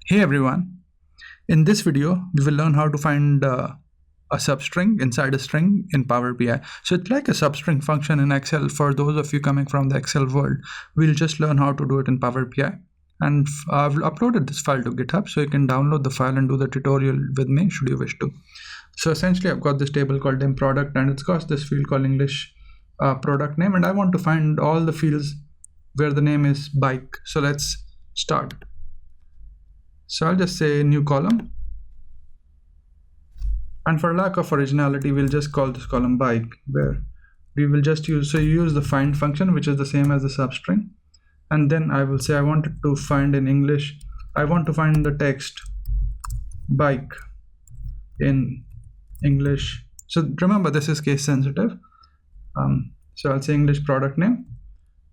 Hey everyone, in this video we will learn how to find a substring inside a string in Power BI. So it's like a substring function in Excel. For those of you coming from the Excel world, we'll just learn how to do it in Power BI. And I've uploaded this file to GitHub, so you can download the file and do the tutorial with me should you wish to. So essentially I've got this table called dim product, and it's got this field called English product name, and I want to find all the fields where the name is bike. So let's start. So I'll just say new column, and for lack of originality we'll just call this column bike, where we will just use the find function, which is the same as the substring, and then I will say I wanted to find in English, I want to find the text bike in English. So remember, this is case sensitive. So I'll say English product name,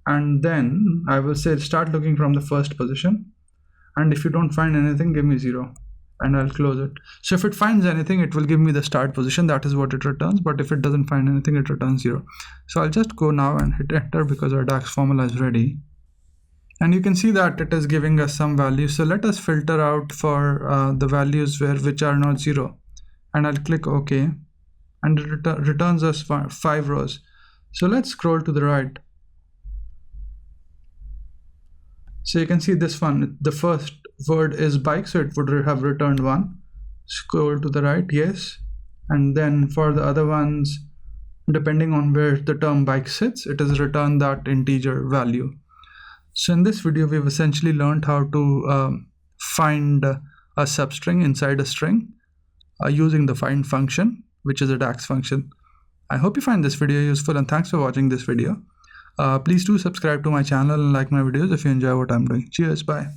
and then I will say start looking from the first position, and if you don't find anything, give me 0, and I'll close it. So if it finds anything, it will give me the start position, that is what it returns, but if it doesn't find anything, it returns 0. So I'll just go now and hit enter because our DAX formula is ready, and you can see that it is giving us some values. So let us filter out for the values which are not 0, and I'll click OK, and it returns us 5 rows. So let's scroll to the right. So you can see this one, the first word is bike, so it would have returned 1. Scroll to the right, yes, and then for the other ones, depending on where the term bike sits, it has returned that integer value. So in this video we've essentially learned how to find a substring inside a string using the find function, which is a DAX function. I hope you find this video useful, and thanks for watching this video. Please do subscribe to my channel and like my videos if you enjoy what I'm doing. Cheers, bye.